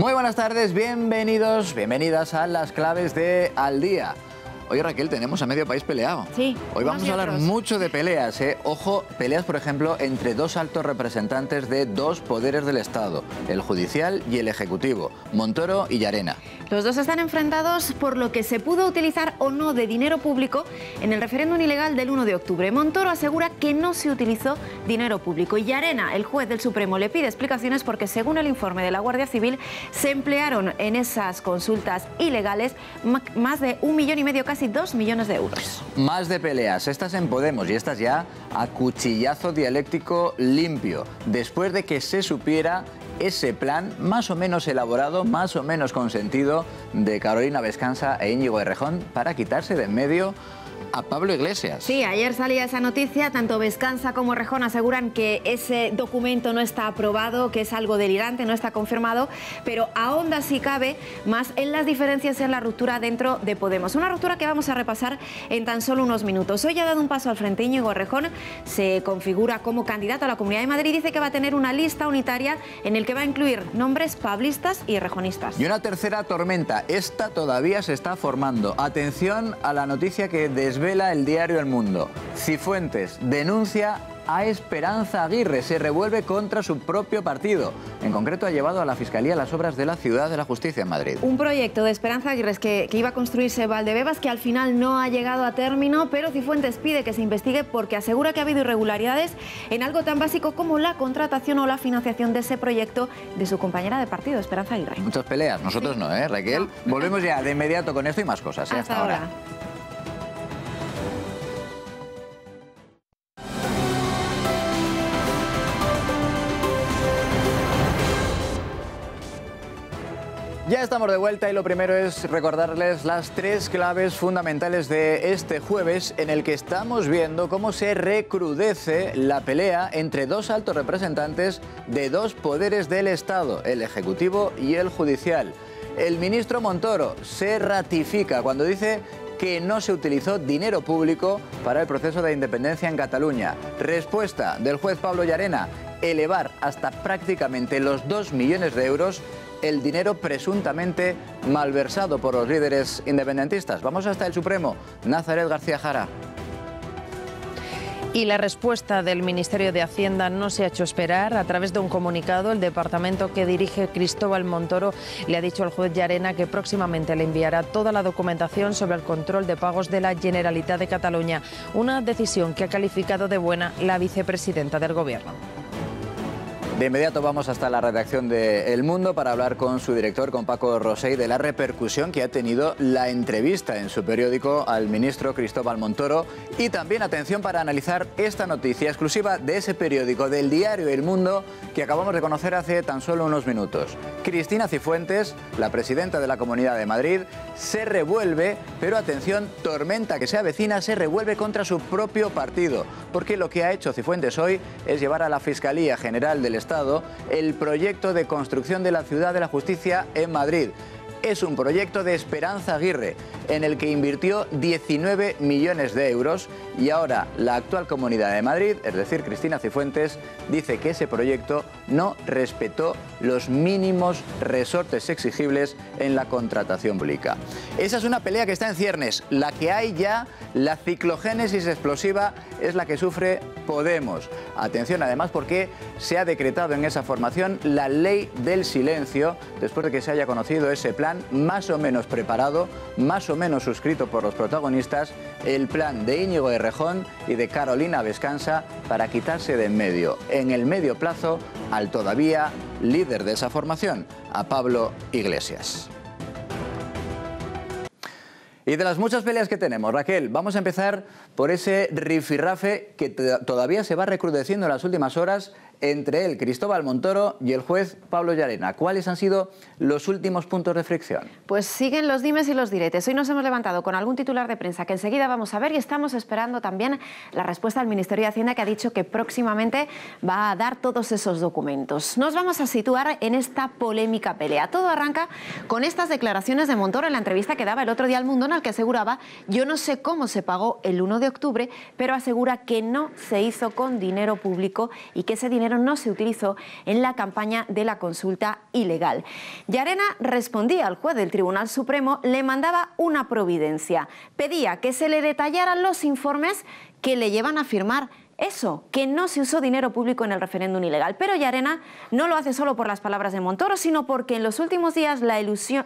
Muy buenas tardes, bienvenidos, bienvenidas a las claves de Al Día. Hoy, Raquel, tenemos a medio país peleado. Sí. Hoy vamos a hablar mucho de peleas, ¿eh? Ojo, peleas, por ejemplo, entre dos altos representantes de dos poderes del Estado, el judicial y el ejecutivo, Montoro y Llarena. Los dos están enfrentados por lo que se pudo utilizar o no de dinero público en el referéndum ilegal del 1 de octubre. Montoro asegura que no se utilizó dinero público y Llarena, el juez del Supremo, le pide explicaciones porque, según el informe de la Guardia Civil, se emplearon en esas consultas ilegales más de 1,5 millones, casi 2 millones de euros. Más de peleas, estas en Podemos y estas ya a cuchillazo dialéctico limpio, después de que se supiera ese plan más o menos elaborado, más o menos consentido de Carolina Vescansa e Íñigo Errejón para quitarse de en medio a Pablo Iglesias. Sí, ayer salía esa noticia, tanto Vescansa como Errejón aseguran que ese documento no está aprobado, que es algo delirante, no está confirmado, pero ahonda si cabe más en las diferencias en la ruptura dentro de Podemos. Una ruptura que vamos a repasar en tan solo unos minutos. Hoy ha dado un paso al frente Íñigo Errejón, se configura como candidato a la Comunidad de Madrid, dice que va a tener una lista unitaria en el que va a incluir nombres pablistas y errejonistas. Y una tercera tormenta, esta todavía se está formando. Atención a la noticia que desvela el diario El Mundo. Cifuentes denuncia a Esperanza Aguirre, se revuelve contra su propio partido. En concreto, ha llevado a la Fiscalía las obras de la Ciudad de la Justicia en Madrid. Un proyecto de Esperanza Aguirre que iba a construirse Valdebebas, que al final no ha llegado a término, pero Cifuentes pide que se investigue porque asegura que ha habido irregularidades en algo tan básico como la contratación o la financiación de ese proyecto de su compañera de partido, Esperanza Aguirre. Muchas peleas, nosotros sí. No, Raquel. No. Volvemos ya de inmediato con esto y más cosas. Hasta ahora. Ya estamos de vuelta y lo primero es recordarles las tres claves fundamentales de este jueves en el que estamos viendo cómo se recrudece la pelea entre dos altos representantes de dos poderes del Estado, el Ejecutivo y el Judicial. El ministro Montoro se ratifica cuando dice que no se utilizó dinero público para el proceso de independencia en Cataluña. Respuesta del juez Pablo Llarena, elevar hasta prácticamente los 2 millones de euros el dinero presuntamente malversado por los líderes independentistas. Vamos hasta el Supremo. Nazaret García Jara. Y la respuesta del Ministerio de Hacienda no se ha hecho esperar. A través de un comunicado, el departamento que dirige Cristóbal Montoro le ha dicho al juez Llarena que próximamente le enviará toda la documentación sobre el control de pagos de la Generalitat de Cataluña. Una decisión que ha calificado de buena la vicepresidenta del Gobierno. De inmediato vamos hasta la redacción de El Mundo para hablar con su director, con Paco Rosell, de la repercusión que ha tenido la entrevista en su periódico al ministro Cristóbal Montoro. Y también, atención, para analizar esta noticia exclusiva de ese periódico, del diario El Mundo, que acabamos de conocer hace tan solo unos minutos. Cristina Cifuentes, la presidenta de la Comunidad de Madrid, se revuelve, pero atención, tormenta que se avecina, se revuelve contra su propio partido. Porque lo que ha hecho Cifuentes hoy es llevar a la Fiscalía General del Estado el proyecto de construcción de la Ciudad de la Justicia en Madrid. Es un proyecto de Esperanza Aguirre en el que invirtió 19 millones de euros y ahora la actual Comunidad de Madrid, es decir, Cristina Cifuentes, dice que ese proyecto no respetó los mínimos resortes exigibles en la contratación pública. Esa es una pelea que está en ciernes. La que hay ya, la ciclogénesis explosiva, es la que sufre Podemos. Atención además porque se ha decretado en esa formación la ley del silencio después de que se haya conocido ese plan más o menos preparado, más o menos suscrito por los protagonistas, el plan de Íñigo Errejón y de Carolina Vescansa para quitarse de en medio, en el medio plazo, al todavía líder de esa formación, a Pablo Iglesias. Y de las muchas peleas que tenemos, Raquel, vamos a empezar por ese rifirrafe que todavía se va recrudeciendo en las últimas horas entre el Cristóbal Montoro y el juez Pablo Llarena. ¿Cuáles han sido los últimos puntos de fricción? Pues siguen los dimes y los diretes. Hoy nos hemos levantado con algún titular de prensa que enseguida vamos a ver y estamos esperando también la respuesta del Ministerio de Hacienda, que ha dicho que próximamente va a dar todos esos documentos. Nos vamos a situar en esta polémica pelea. Todo arranca con estas declaraciones de Montoro en la entrevista que daba el otro día al Mundo, en el que aseguraba: yo no sé cómo se pagó el 1 de octubre, pero asegura que no se hizo con dinero público y que ese dinero dinero no se utilizó en la campaña de la consulta ilegal. Llarena respondía al juez del Tribunal Supremo, le mandaba una providencia, pedía que se le detallaran los informes que le llevan a afirmar eso, que no se usó dinero público en el referéndum ilegal. Pero Llarena no lo hace solo por las palabras de Montoro, sino porque en los últimos días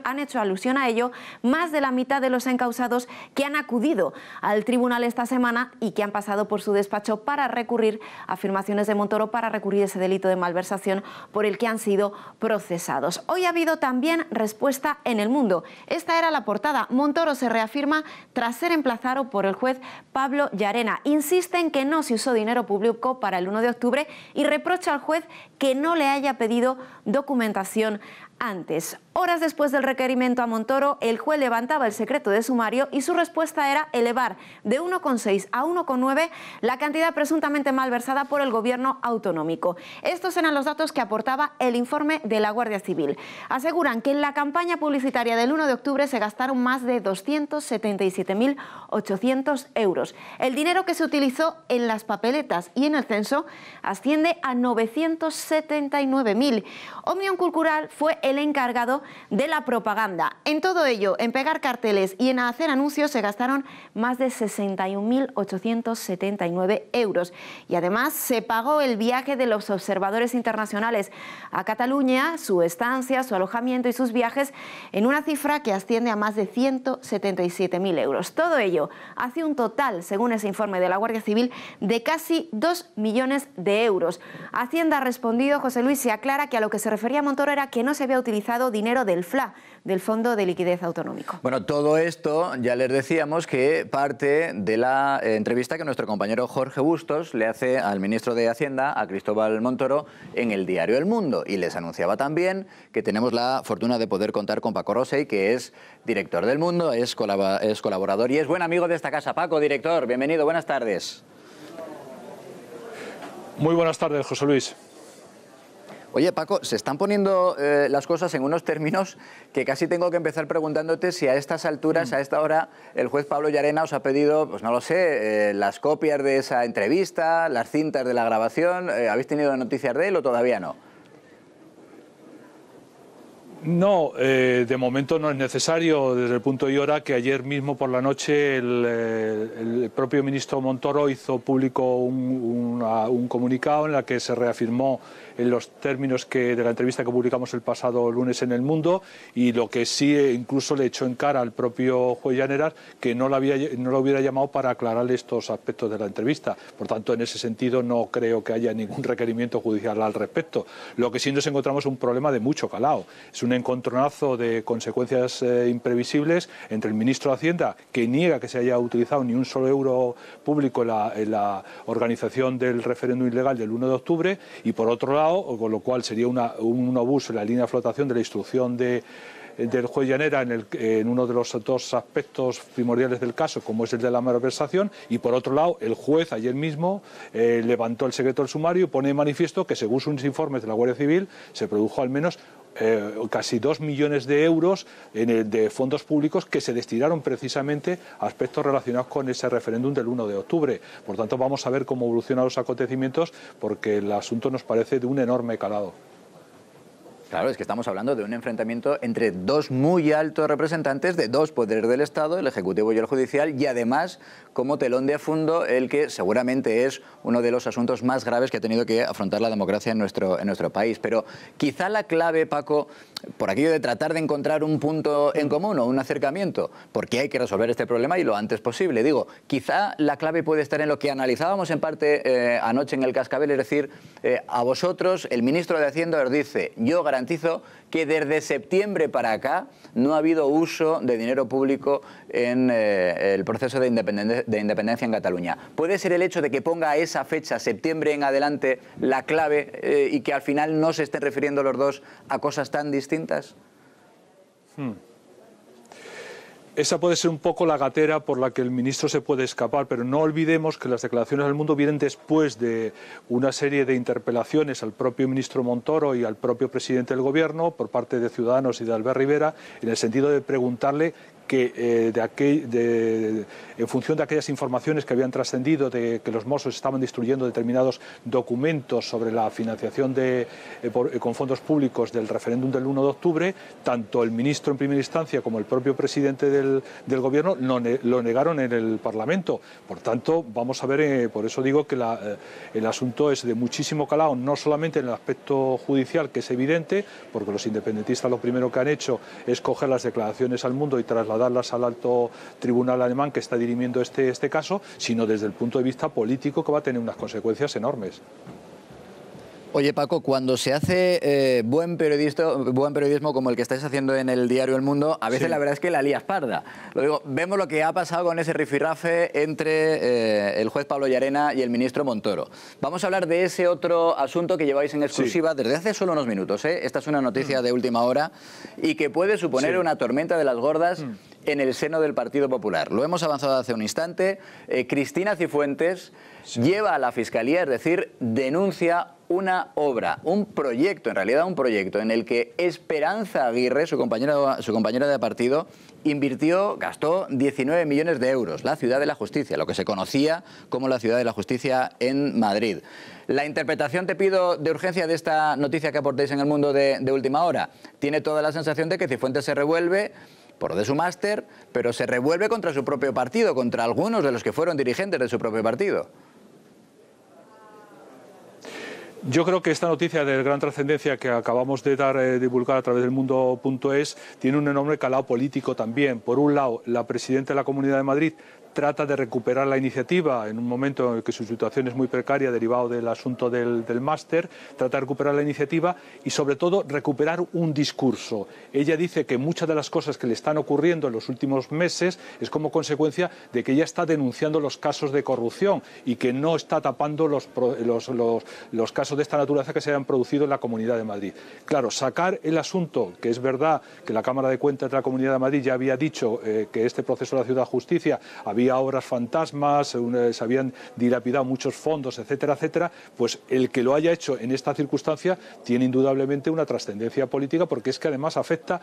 han hecho alusión a ello más de la mitad de los encausados que han acudido al tribunal esta semana y que han pasado por su despacho para recurrir a afirmaciones de Montoro, para recurrir ese delito de malversación por el que han sido procesados. Hoy ha habido también respuesta en El Mundo. Esta era la portada. Montoro se reafirma tras ser emplazado por el juez Pablo Llarena. Insiste en que no se usó dinero público para el 1 de octubre y reprocha al juez que no le haya pedido documentación antes. Horas después del requerimiento a Montoro, el juez levantaba el secreto de sumario y su respuesta era elevar de 1,6 a 1,9 la cantidad presuntamente malversada por el gobierno autonómico. Estos eran los datos que aportaba el informe de la Guardia Civil. Aseguran que en la campaña publicitaria del 1 de octubre se gastaron más de 277.800 euros. El dinero que se utilizó en las papeletas y en el censo asciende a 979.000. Òmnium Cultural fue el encargado de la propaganda. En todo ello, en pegar carteles y en hacer anuncios se gastaron más de 61.879 euros. Y además se pagó el viaje de los observadores internacionales a Cataluña, su estancia, su alojamiento y sus viajes en una cifra que asciende a más de 177.000 euros. Todo ello hace un total, según ese informe de la Guardia Civil, de casi 2 millones de euros. Hacienda ha respondido, José Luis, se aclara que a lo que se refería Montoro era que no se había utilizado dinero del FLA, del Fondo de Liquidez Autonómico. Bueno, todo esto ya les decíamos que parte de la entrevista que nuestro compañero Jorge Bustos le hace al ministro de Hacienda, a Cristóbal Montoro, en el diario El Mundo. Y les anunciaba también que tenemos la fortuna de poder contar con Paco Rosell, que es director del Mundo, es colaborador y es buen amigo de esta casa. Paco, director, bienvenido, buenas tardes. Muy buenas tardes, José Luis. Oye, Paco, se están poniendo las cosas en unos términos que casi tengo que empezar preguntándote si a estas alturas, a esta hora, el juez Pablo Llarena os ha pedido, pues no lo sé, las copias de esa entrevista, las cintas de la grabación. ¿Habéis tenido noticias de él o todavía no? No, de momento no es necesario, desde el punto y hora que ayer mismo por la noche el propio ministro Montoro hizo público un comunicado en el que se reafirmó en los términos de la entrevista que publicamos el pasado lunes en El Mundo, y lo que sí incluso le echó en cara al propio juez Llaneras que no lo hubiera llamado para aclararle estos aspectos de la entrevista. Por tanto, en ese sentido no creo que haya ningún requerimiento judicial al respecto. Lo que sí nos encontramos es un problema de mucho calado. Es un encontronazo de consecuencias imprevisibles entre el ministro de Hacienda, que niega que se haya utilizado ni un solo euro público en la organización del referéndum ilegal del 1 de octubre, y por otro lado, con lo cual sería un abuso en la línea de flotación de la instrucción del juez Llanera en uno de los dos aspectos primordiales del caso, como es el de la malversación, y por otro lado el juez ayer mismo levantó el secreto del sumario y pone de manifiesto que, según sus informes de la Guardia Civil, se produjo al menos casi 2 millones de euros de fondos públicos que se destinaron precisamente a aspectos relacionados con ese referéndum del 1 de octubre. Por tanto, vamos a ver cómo evolucionan los acontecimientos, porque el asunto nos parece de un enorme calado. Claro, es que estamos hablando de un enfrentamiento entre dos muy altos representantes de dos poderes del Estado, el Ejecutivo y el Judicial, y además como telón de fondo el que seguramente es uno de los asuntos más graves que ha tenido que afrontar la democracia en nuestro país. Pero quizá la clave, Paco, por aquello de tratar de encontrar un punto en común o un acercamiento, porque hay que resolver este problema y lo antes posible. Digo, quizá la clave puede estar en lo que analizábamos en parte anoche en el Cascabel, es decir, a vosotros, el ministro de Hacienda os dice: yo garantizo que desde septiembre para acá no ha habido uso de dinero público en el proceso de independencia en Cataluña. ¿Puede ser el hecho de que ponga esa fecha, septiembre en adelante, la clave y que al final no se estén refiriendo los dos a cosas tan distintas? Esa puede ser un poco la gatera por la que el ministro se puede escapar, pero no olvidemos que las declaraciones del Mundo vienen después de una serie de interpelaciones al propio ministro Montoro y al propio presidente del Gobierno por parte de Ciudadanos y de Albert Rivera, en el sentido de preguntarle que en función de aquellas informaciones que habían trascendido de que los Mossos estaban destruyendo determinados documentos sobre la financiación con fondos públicos del referéndum del 1 de octubre, tanto el ministro en primera instancia como el propio presidente del Gobierno lo negaron en el Parlamento. Por tanto, vamos a ver, por eso digo que el asunto es de muchísimo calado, no solamente en el aspecto judicial, que es evidente, porque los independentistas lo primero que han hecho es coger las declaraciones al mundo y trasladarlas al alto tribunal alemán que está dirimiendo este caso, sino desde el punto de vista político, que va a tener unas consecuencias enormes. Oye, Paco, cuando se hace buen periodismo como el que estáis haciendo en el diario El Mundo, a veces la verdad es que la lías parda. Lo digo, vemos lo que ha pasado con ese rifirrafe entre el juez Pablo Llarena y el ministro Montoro. Vamos a hablar de ese otro asunto que lleváis en exclusiva desde hace solo unos minutos. Esta es una noticia de última hora y que puede suponer una tormenta de las gordas en el seno del Partido Popular. Lo hemos avanzado hace un instante. Cristina Cifuentes lleva a la Fiscalía, es decir, denuncia una obra, un proyecto, en realidad un proyecto, en el que Esperanza Aguirre, su compañera de partido, gastó 19 millones de euros, la Ciudad de la Justicia, lo que se conocía como la Ciudad de la Justicia en Madrid. La interpretación, te pido, de urgencia de esta noticia que aportéis en El Mundo de última hora. Tiene toda la sensación de que Cifuentes se revuelve por lo de su máster, pero se revuelve contra su propio partido, contra algunos de los que fueron dirigentes de su propio partido. Yo creo que esta noticia de gran trascendencia que acabamos de divulgar a través del Mundo.es tiene un enorme calado político también. Por un lado, la presidenta de la Comunidad de Madrid trata de recuperar la iniciativa en un momento en el que su situación es muy precaria derivado del asunto del máster, trata de recuperar la iniciativa y sobre todo recuperar un discurso. Ella dice que muchas de las cosas que le están ocurriendo en los últimos meses es como consecuencia de que ella está denunciando los casos de corrupción y que no está tapando los casos de esta naturaleza que se han producido en la Comunidad de Madrid. Claro, sacar el asunto, que es verdad que la Cámara de Cuentas de la Comunidad de Madrid ya había dicho que este proceso de la Ciudad de Justicia había obras fantasmas, se habían dilapidado muchos fondos, etcétera, etcétera, pues el que lo haya hecho en esta circunstancia tiene indudablemente una trascendencia política, porque es que además afecta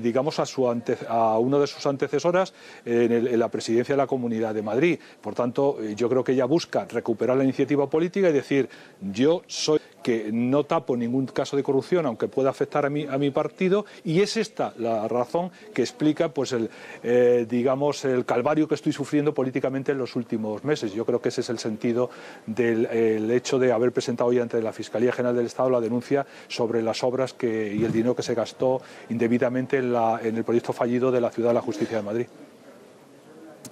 digamos, a una de sus antecesoras en la presidencia de la Comunidad de Madrid. Por tanto, yo creo que ella busca recuperar la iniciativa política y decir, yo soy que no tapo ningún caso de corrupción, aunque pueda afectar a mi partido, y es esta la razón que explica pues digamos, el calvario que estoy sufriendo políticamente en los últimos meses. Yo creo que ese es el sentido del hecho de haber presentado hoy ante la Fiscalía General del Estado la denuncia sobre las obras y el dinero que se gastó indebidamente en el proyecto fallido de la Ciudad de la Justicia de Madrid.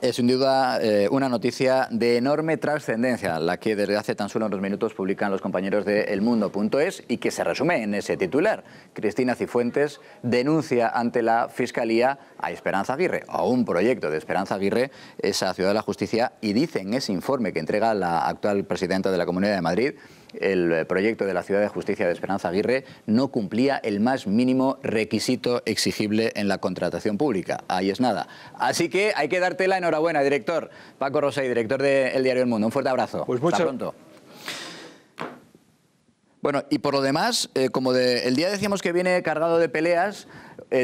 Es sin duda una noticia de enorme trascendencia, la que desde hace tan solo unos minutos publican los compañeros de elmundo.es y que se resume en ese titular. Cristina Cifuentes denuncia ante la Fiscalía a Esperanza Aguirre, a un proyecto de Esperanza Aguirre, esa Ciudad de la Justicia, y dice en ese informe que entrega la actual presidenta de la Comunidad de Madrid, el proyecto de la Ciudad de Justicia de Esperanza Aguirre no cumplía el más mínimo requisito exigible en la contratación pública. Ahí es nada. Así que hay que darte la enhorabuena, director. Paco Rosell, director del diario El Mundo. Un fuerte abrazo. Pues hasta pronto. Bueno, y por lo demás, como el día decíamos que viene cargado de peleas,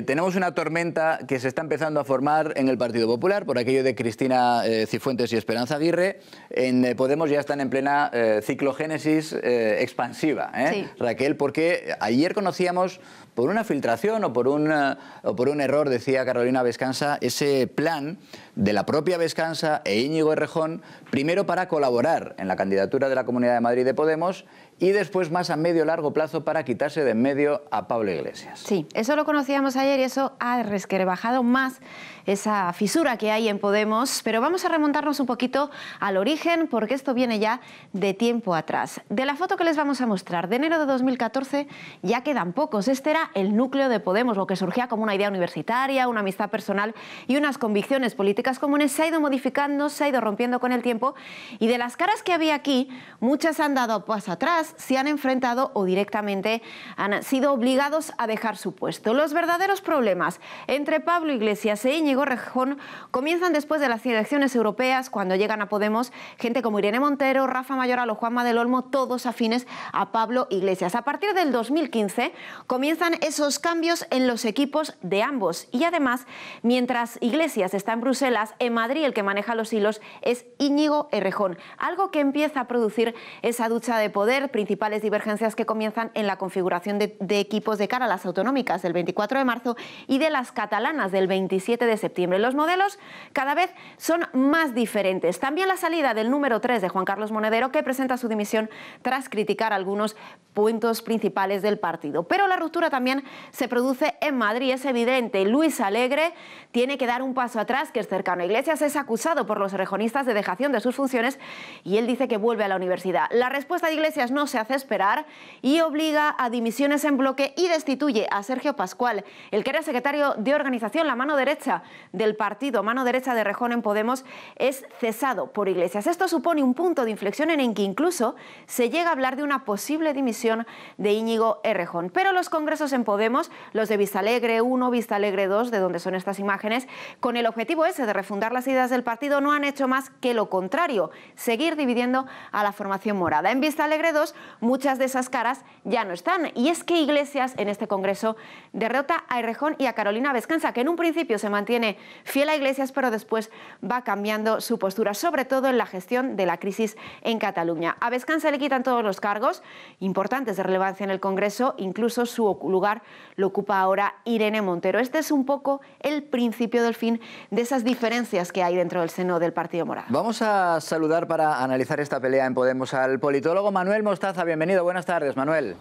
tenemos una tormenta que se está empezando a formar en el Partido Popular por aquello de Cristina Cifuentes y Esperanza Aguirre. En Podemos ya están en plena ciclogénesis expansiva, Sí. Raquel, porque ayer conocíamos por una filtración o por un error, decía Carolina Vescansa, ese plan de la propia Vescansa e Íñigo Errejón, primero para colaborar en la candidatura de la Comunidad de Madrid de Podemos y después más a medio largo plazo para quitarse de en medio a Pablo Iglesias. Sí, eso lo conocíamos ayer y eso ha resquebrajado más esa fisura que hay en Podemos, pero vamos a remontarnos un poquito al origen porque esto viene ya de tiempo atrás. De la foto que les vamos a mostrar de enero de 2014 ya quedan pocos. Este era el núcleo de Podemos, lo que surgía como una idea universitaria, una amistad personal y unas convicciones políticas comunes se ha ido modificando, se ha ido rompiendo con el tiempo y de las caras que había aquí, muchas han dado paso atrás, se han enfrentado o directamente han sido obligados a dejar su puesto. Los verdaderos problemas entre Pablo Iglesias e Íñigo Errejón comienzan después de las elecciones europeas, cuando llegan a Podemos gente como Irene Montero, Rafa Mayoral o Juanma del Olmo, todos afines a Pablo Iglesias. A partir del 2015 comienzan esos cambios en los equipos de ambos. Y además, mientras Iglesias está en Bruselas, en Madrid el que maneja los hilos es Íñigo Errejón, algo que empieza a producir esa ducha de poder, principales divergencias que comienzan en la configuración de equipos de cara a las autonómicas del 24 de marzo y de las catalanas del 27 de septiembre. Los modelos cada vez son más diferentes. También la salida del número 3 de Juan Carlos Monedero, que presenta su dimisión tras criticar algunos puntos principales del partido. Pero la ruptura también se produce en Madrid, es evidente. Luis Alegre tiene que dar un paso atrás, que es cercano a Iglesias, es acusado por los errejonistas de dejación de sus funciones y él dice que vuelve a la universidad. La respuesta de Iglesias no se hace esperar y obliga a dimisiones en bloque y destituye a Sergio Pascual, el que era secretario de organización, la mano derecha del partido, mano derecha de Errejón en Podemos, es cesado por Iglesias. Esto supone un punto de inflexión en el que incluso se llega a hablar de una posible dimisión de Íñigo Errejón. Pero los congresos en Podemos, los de Vistalegre 1, Vistalegre 2, de donde son estas imágenes, con el objetivo ese de refundar las ideas del partido, no han hecho más que lo contrario, seguir dividiendo a la formación morada. En Vistalegre 2, muchas de esas caras ya no están. Y es que Iglesias en este congreso derrota a Errejón y a Carolina Vescanza, que en un principio se mantiene fiel a Iglesias, pero después va cambiando su postura, sobre todo en la gestión de la crisis en Cataluña. A Vescanza le quitan todos los cargos importantes de relevancia en el Congreso, incluso su lugar lo ocupa ahora Irene Montero. Este es un poco el principio del fin de esas diferencias que hay dentro del seno del Partido Morado. Vamos a saludar para analizar esta pelea en Podemos al politólogo Manuel Mostaza. Bienvenido, buenas tardes, Manuel.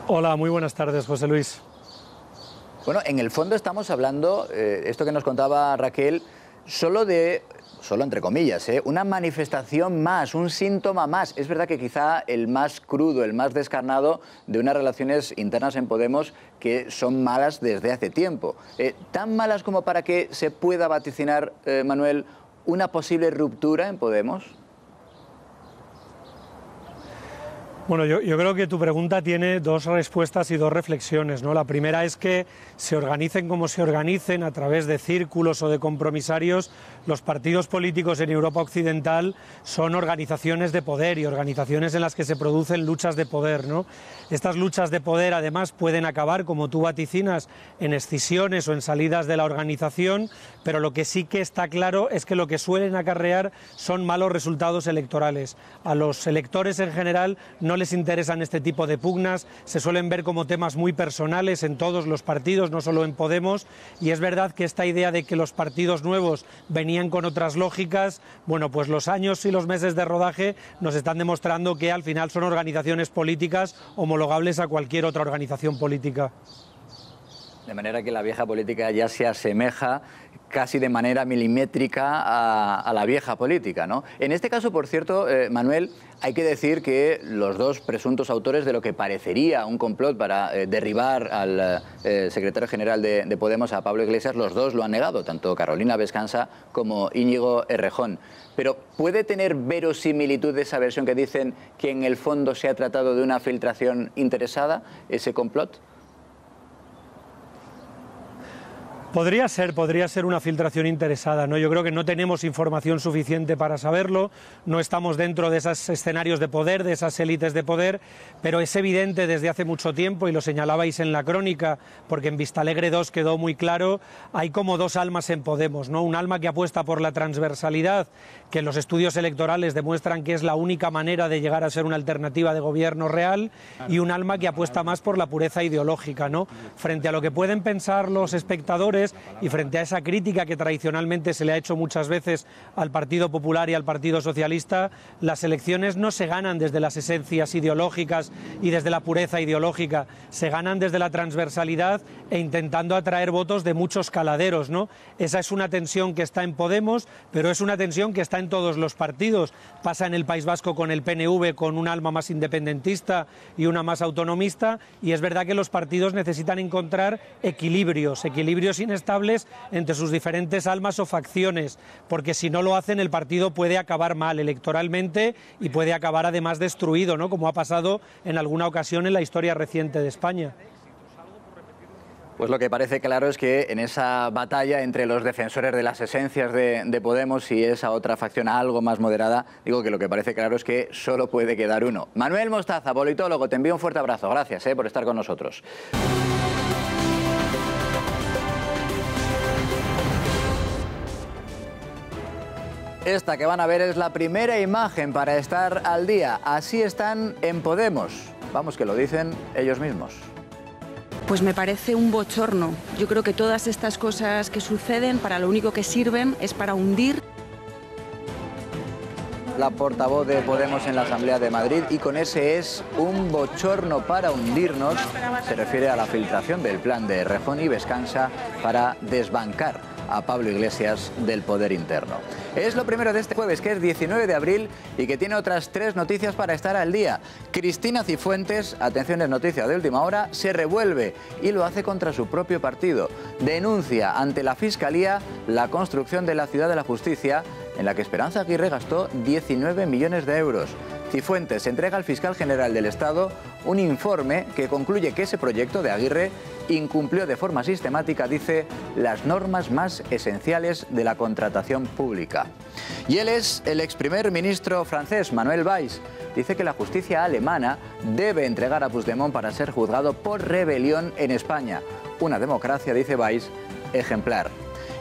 Hola, muy buenas tardes, José Luis. Bueno, en el fondo estamos hablando, esto que nos contaba Raquel, solo entre comillas, una manifestación más, un síntoma más. Es verdad que quizá el más crudo, el más descarnado de unas relaciones internas en Podemos que son malas desde hace tiempo. ¿Tan malas como para que se pueda vaticinar, Manuel, una posible ruptura en Podemos? Bueno, yo creo que tu pregunta tiene dos respuestas y dos reflexiones, ¿no? La primera es que se organicen como se organicen, a través de círculos o de compromisarios, los partidos políticos en Europa Occidental son organizaciones de poder y organizaciones en las que se producen luchas de poder, ¿no? Estas luchas de poder además pueden acabar, como tú vaticinas, en escisiones o en salidas de la organización, pero lo que sí que está claro es que lo que suelen acarrear son malos resultados electorales. A los electores en general no les interesan este tipo de pugnas, se suelen ver como temas muy personales en todos los partidos, no solo en Podemos, y es verdad que esta idea de que los partidos nuevos venían con otras lógicas, bueno, pues los años y los meses de rodaje nos están demostrando que al final son organizaciones políticas homologables a cualquier otra organización política. De manera que la vieja política ya se asemeja casi de manera milimétrica a la vieja política, ¿no? En este caso, por cierto, Manuel, hay que decir que los dos presuntos autores de lo que parecería un complot para derribar al secretario general de Podemos, a Pablo Iglesias, los dos lo han negado, tanto Carolina Vescanza como Íñigo Errejón. Pero ¿puede tener verosimilitud esa versión que dicen que en el fondo se ha tratado de una filtración interesada, ese complot? Podría ser una filtración interesada, ¿no? Yo creo que no tenemos información suficiente para saberlo, no estamos dentro de esos escenarios de poder, de esas élites de poder, pero es evidente desde hace mucho tiempo, y lo señalabais en la crónica, porque en Vistalegre 2 quedó muy claro, hay como dos almas en Podemos, ¿no? Un alma que apuesta por la transversalidad, que los estudios electorales demuestran que es la única manera de llegar a ser una alternativa de gobierno real, y un alma que apuesta más por la pureza ideológica, ¿no? Frente a lo que pueden pensar los espectadores y frente a esa crítica que tradicionalmente se le ha hecho muchas veces al Partido Popular y al Partido Socialista, las elecciones no se ganan desde las esencias ideológicas y desde la pureza ideológica, se ganan desde la transversalidad e intentando atraer votos de muchos caladeros, ¿no? Esa es una tensión que está en Podemos, pero es una tensión que está en todos los partidos. Pasa en el País Vasco con el PNV, con un alma más independentista y una más autonomista, y es verdad que los partidos necesitan encontrar equilibrios inestables entre sus diferentes almas o facciones, porque si no lo hacen el partido puede acabar mal electoralmente y puede acabar además destruido, ¿no? Como ha pasado en alguna ocasión en la historia reciente de España. Pues lo que parece claro es que en esa batalla entre los defensores de las esencias de Podemos y esa otra facción algo más moderada, digo que lo que parece claro es que solo puede quedar uno. Manuel Mostaza, politólogo, te envío un fuerte abrazo. Gracias por estar con nosotros. Esta que van a ver es la primera imagen para estar al día. Así están en Podemos. Vamos, que lo dicen ellos mismos. Pues me parece un bochorno. Yo creo que todas estas cosas que suceden, para lo único que sirven es para hundir. La portavoz de Podemos en la Asamblea de Madrid, y con ese es un bochorno para hundirnos, se refiere a la filtración del plan de Errejón y Vescansa para desbancar a Pablo Iglesias del poder interno. Es lo primero de este jueves, que es 19 de abril y que tiene otras 3 noticias para estar al día. Cristina Cifuentes, atención, es noticia de última hora, se revuelve y lo hace contra su propio partido. Denuncia ante la Fiscalía la construcción de la Ciudad de la Justicia, en la que Esperanza Aguirre gastó 19 millones de euros. Cifuentes entrega al fiscal general del Estado un informe que concluye que ese proyecto de Aguirre incumplió de forma sistemática, dice, las normas más esenciales de la contratación pública. Y él es el ex primer ministro francés, Manuel Valls. Dice que la justicia alemana debe entregar a Puigdemont para ser juzgado por rebelión en España. Una democracia, dice Valls, ejemplar.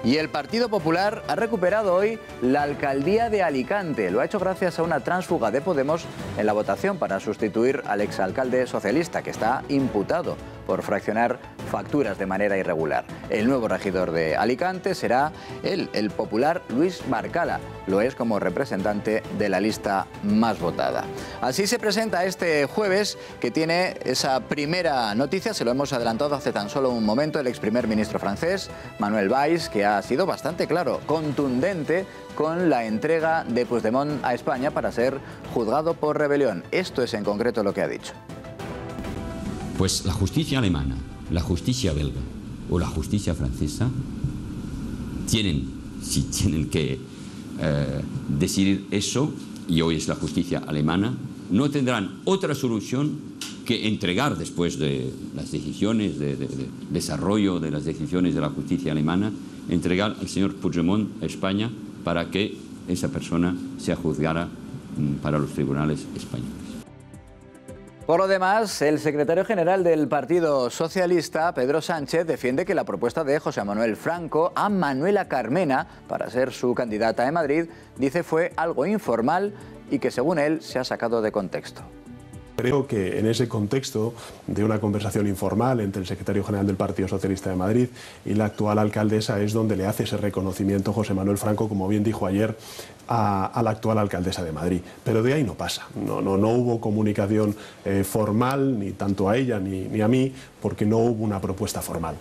Y el Partido Popular ha recuperado hoy la alcaldía de Alicante. Lo ha hecho gracias a una tránsfuga de Podemos en la votación para sustituir al exalcalde socialista, que está imputado por fraccionar facturas de manera irregular. El nuevo regidor de Alicante será el popular Luis Barcala. Lo es como representante de la lista más votada. Así se presenta este jueves, que tiene esa primera noticia. Se lo hemos adelantado hace tan solo un momento. El ex primer ministro francés, Manuel Valls, que ha sido bastante claro, contundente con la entrega de Puigdemont a España para ser juzgado por rebelión. Esto es en concreto lo que ha dicho. Pues la justicia alemana, la justicia belga o la justicia francesa tienen que decidir eso, y hoy es la justicia alemana, no tendrán otra solución que entregar, después de las decisiones, de desarrollo de las decisiones de la justicia alemana, entregar al señor Puigdemont a España para que esa persona sea juzgada para los tribunales españoles. Por lo demás, el secretario general del Partido Socialista, Pedro Sánchez, defiende que la propuesta de José Manuel Franco a Manuela Carmena para ser su candidata en Madrid, dice, fue algo informal y que, según él, se ha sacado de contexto. Creo que en ese contexto de una conversación informal entre el secretario general del Partido Socialista de Madrid y la actual alcaldesa es donde le hace ese reconocimiento José Manuel Franco, como bien dijo ayer, a la actual alcaldesa de Madrid. Pero de ahí no pasa. No hubo comunicación formal, ni tanto a ella ni a mí, porque no hubo una propuesta formal.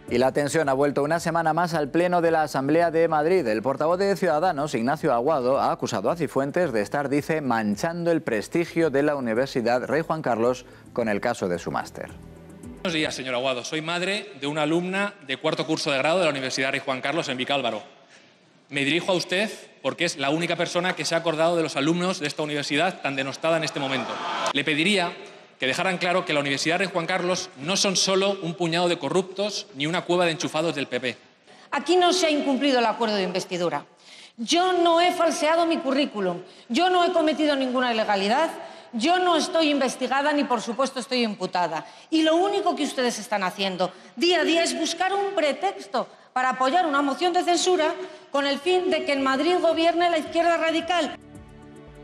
Y la tensión ha vuelto una semana más al Pleno de la Asamblea de Madrid. El portavoz de Ciudadanos, Ignacio Aguado, ha acusado a Cifuentes de estar, dice, manchando el prestigio de la Universidad Rey Juan Carlos con el caso de su máster. Buenos días, señor Aguado. Soy madre de una alumna de 4º curso de grado de la Universidad Rey Juan Carlos en Vicálvaro. Me dirijo a usted porque es la única persona que se ha acordado de los alumnos de esta universidad tan denostada en este momento. Le pediría que dejaran claro que la Universidad Rey Juan Carlos no son solo un puñado de corruptos ni una cueva de enchufados del PP. Aquí no se ha incumplido el acuerdo de investidura. Yo no he falseado mi currículum, yo no he cometido ninguna ilegalidad, yo no estoy investigada ni, por supuesto, estoy imputada. Y lo único que ustedes están haciendo día a día es buscar un pretexto para apoyar una moción de censura con el fin de que en Madrid gobierne la izquierda radical.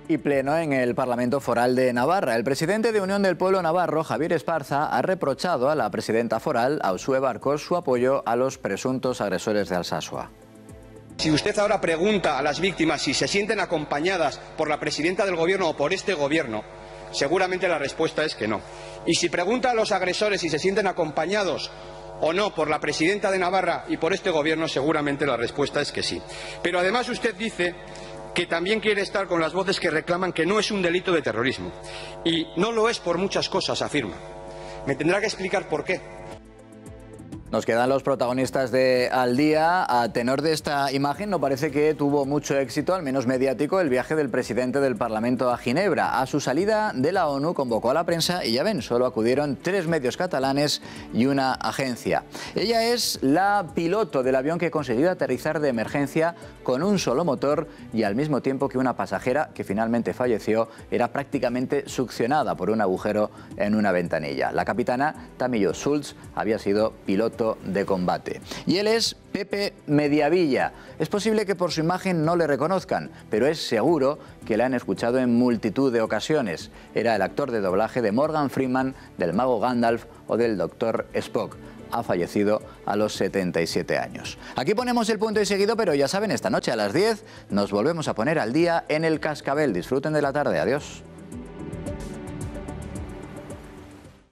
Y pleno en el Parlamento Foral de Navarra. El presidente de Unión del Pueblo Navarro, Javier Esparza, ha reprochado a la presidenta foral, Uxue Barkos, su apoyo a los presuntos agresores de Alsasua. Si usted ahora pregunta a las víctimas si se sienten acompañadas por la presidenta del gobierno o por este gobierno, seguramente la respuesta es que no. Y si pregunta a los agresores si se sienten acompañados o no por la presidenta de Navarra y por este gobierno, seguramente la respuesta es que sí. Pero además usted dice que también quiere estar con las voces que reclaman que no es un delito de terrorismo. Y no lo es por muchas cosas, afirma. Me tendrá que explicar por qué. Nos quedan los protagonistas de Al Día. A tenor de esta imagen, no parece que tuvo mucho éxito, al menos mediático, el viaje del presidente del Parlamento a Ginebra. A su salida de la ONU convocó a la prensa y ya ven, solo acudieron 3 medios catalanes y una agencia. Ella es la piloto del avión que consiguió aterrizar de emergencia con un solo motor y al mismo tiempo que una pasajera que finalmente falleció era prácticamente succionada por un agujero en una ventanilla. La capitana Tamillo Schultz había sido piloto de combate. Y él es Pepe Mediavilla. Es posible que por su imagen no le reconozcan, pero es seguro que le han escuchado en multitud de ocasiones. Era el actor de doblaje de Morgan Freeman, del mago Gandalf o del Dr. Spock. Ha fallecido a los 77 años. Aquí ponemos el punto y seguido, pero ya saben, esta noche a las 10 nos volvemos a poner al día en El Cascabel. Disfruten de la tarde. Adiós.